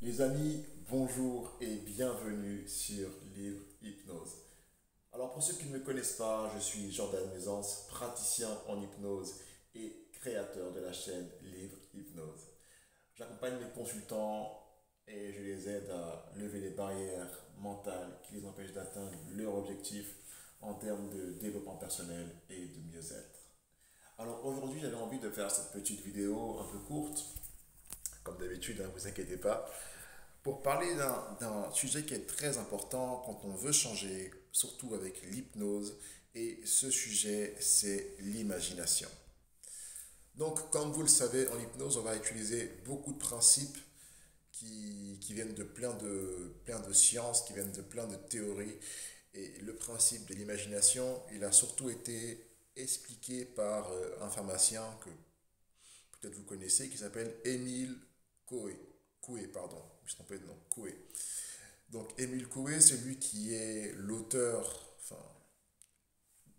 Les amis, bonjour et bienvenue sur Livre Hypnose. Alors pour ceux qui ne me connaissent pas, je suis Jordan Maisance, praticien en hypnose et créateur de la chaîne Livre Hypnose. J'accompagne mes consultants et je les aide à lever les barrières mentales qui les empêchent d'atteindre leur objectif en termes de développement personnel et de mieux-être. Alors aujourd'hui, j'avais envie de faire cette petite vidéo un peu courte, comme d'habitude, ne vous inquiétez pas, pour parler d'un sujet qui est très important quand on veut changer, surtout avec l'hypnose, et ce sujet, c'est l'imagination. Donc, comme vous le savez, en hypnose, on va utiliser beaucoup de principes qui viennent de plein de sciences, qui viennent de plein de théories. Et le principe de l'imagination, il a surtout été expliqué par un pharmacien que peut-être vous connaissez, qui s'appelle Émile Coué. Coué, pardon, je me suis trompé de nom, Coué. Donc Émile Coué, c'est lui qui est l'auteur, enfin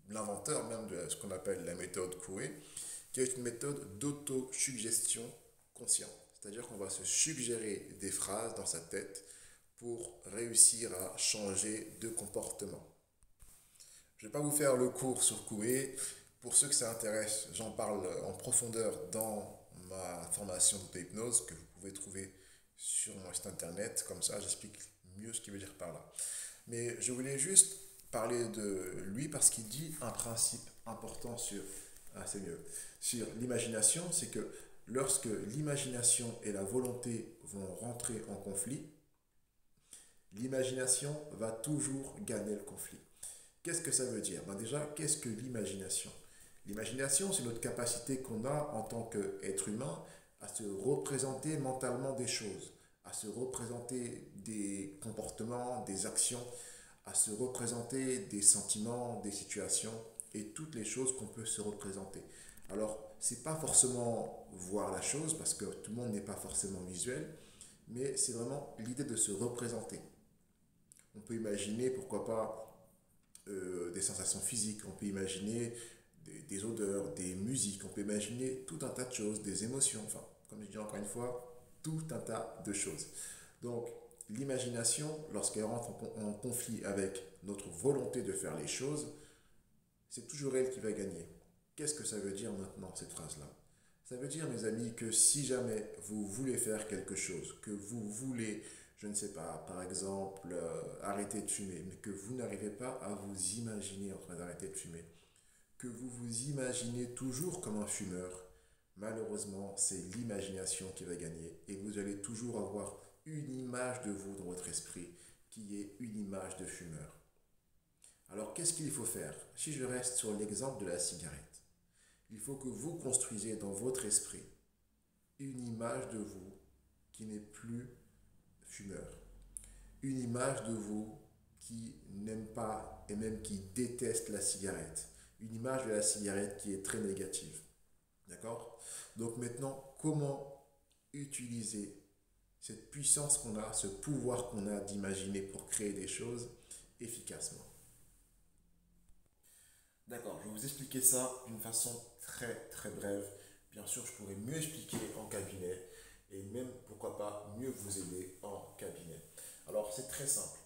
l'inventeur même de ce qu'on appelle la méthode Coué, qui est une méthode d'autosuggestion consciente. C'est-à-dire qu'on va se suggérer des phrases dans sa tête pour réussir à changer de comportement. Je ne vais pas vous faire le cours sur Coué. Pour ceux que ça intéresse, j'en parle en profondeur dans ma formation d'auto-hypnose que vous pouvez trouver sur mon site internet. Comme ça, j'explique mieux ce qu'il veut dire par là. Mais je voulais juste parler de lui parce qu'il dit un principe important sur, c'est mieux, sur l'imagination, c'est que lorsque l'imagination et la volonté vont rentrer en conflit, l'imagination va toujours gagner le conflit. Qu'est-ce que ça veut dire? Déjà, qu'est-ce que l'imagination? L'imagination, c'est notre capacité qu'on a en tant qu'être humain à se représenter mentalement des choses, à se représenter des comportements, des actions, à se représenter des sentiments, des situations et toutes les choses qu'on peut se représenter. Alors, c'est pas forcément voir la chose parce que tout le monde n'est pas forcément visuel, mais c'est vraiment l'idée de se représenter. On peut imaginer, pourquoi pas, des sensations physiques, on peut imaginer des odeurs, des musiques, on peut imaginer tout un tas de choses, des émotions, enfin, comme je dis encore une fois, tout un tas de choses. Donc, l'imagination, lorsqu'elle rentre en conflit avec notre volonté de faire les choses, c'est toujours elle qui va gagner. Qu'est-ce que ça veut dire maintenant, cette phrase-là? Ça veut dire, mes amis, que si jamais vous voulez faire quelque chose, que vous voulez, je ne sais pas, par exemple, arrêter de fumer, mais que vous n'arrivez pas à vous imaginer en train d'arrêter de fumer, que vous vous imaginez toujours comme un fumeur, malheureusement, c'est l'imagination qui va gagner et vous allez toujours avoir une image de vous dans votre esprit qui est une image de fumeur. Alors, qu'est-ce qu'il faut faire? Si je reste sur l'exemple de la cigarette, il faut que vous construisez dans votre esprit une image de vous qui n'est plus fumeur. Une image de vous qui n'aime pas et même qui déteste la cigarette. Une image de la cigarette qui est très négative. D'accord? Donc maintenant, comment utiliser cette puissance qu'on a, ce pouvoir qu'on a d'imaginer pour créer des choses efficacement? D'accord, je vais vous expliquer ça d'une façon très brève. Bien sûr, je pourrais mieux expliquer en cabinet et même, pourquoi pas, mieux vous aider en cabinet. Alors, c'est très simple.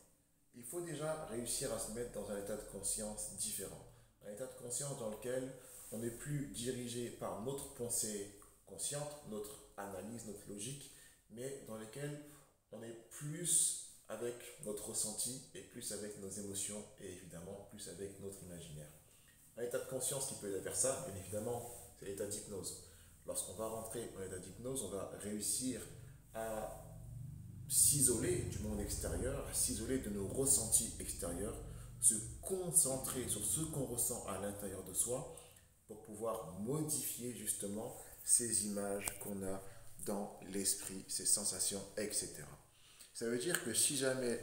Il faut déjà réussir à se mettre dans un état de conscience différent. Un état de conscience dans lequel on n'est plus dirigé par notre pensée consciente, notre analyse, notre logique, mais dans lequel on est plus avec notre ressenti et plus avec nos émotions et évidemment plus avec notre imaginaire. Un état de conscience qui peut aller vers ça, bien évidemment, c'est l'état d'hypnose. Lorsqu'on va rentrer dans l'état d'hypnose, on va réussir à s'isoler du monde extérieur, s'isoler de nos ressentis extérieurs, se concentrer sur ce qu'on ressent à l'intérieur de soi pour pouvoir modifier justement ces images qu'on a dans l'esprit, ces sensations, etc. Ça veut dire que si jamais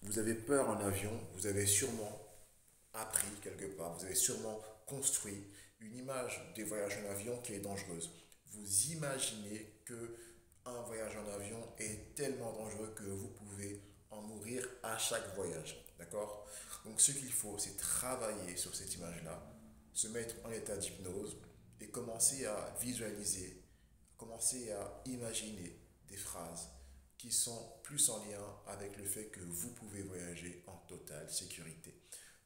vous avez peur en avion, vous avez sûrement appris quelque part, vous avez sûrement construit une image des voyages en avion qui est dangereuse. Vous imaginez que un voyage en avion est tellement dangereux que vous pouvez en mourir à chaque voyage. D'accord? Donc ce qu'il faut, c'est travailler sur cette image-là, se mettre en état d'hypnose et commencer à visualiser, commencer à imaginer des phrases, qui sont plus en lien avec le fait que vous pouvez voyager en totale sécurité.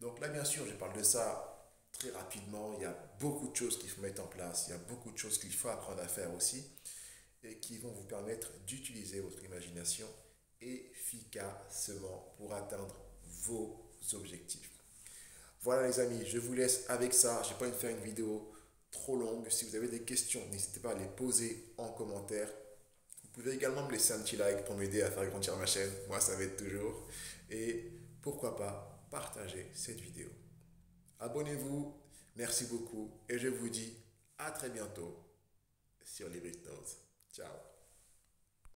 Donc là, bien sûr, je parle de ça très rapidement. Il y a beaucoup de choses qu'il faut mettre en place. Il y a beaucoup de choses qu'il faut apprendre à faire aussi et qui vont vous permettre d'utiliser votre imagination efficacement pour atteindre vos objectifs. Voilà les amis, je vous laisse avec ça. Je n'ai pas envie de faire une vidéo trop longue. Si vous avez des questions, n'hésitez pas à les poser en commentaire. Vous pouvez également me laisser un petit like pour m'aider à faire grandir ma chaîne. Moi, ça va être toujours. Et pourquoi pas partager cette vidéo. Abonnez-vous. Merci beaucoup. Et je vous dis à très bientôt sur Librit Notes. Ciao.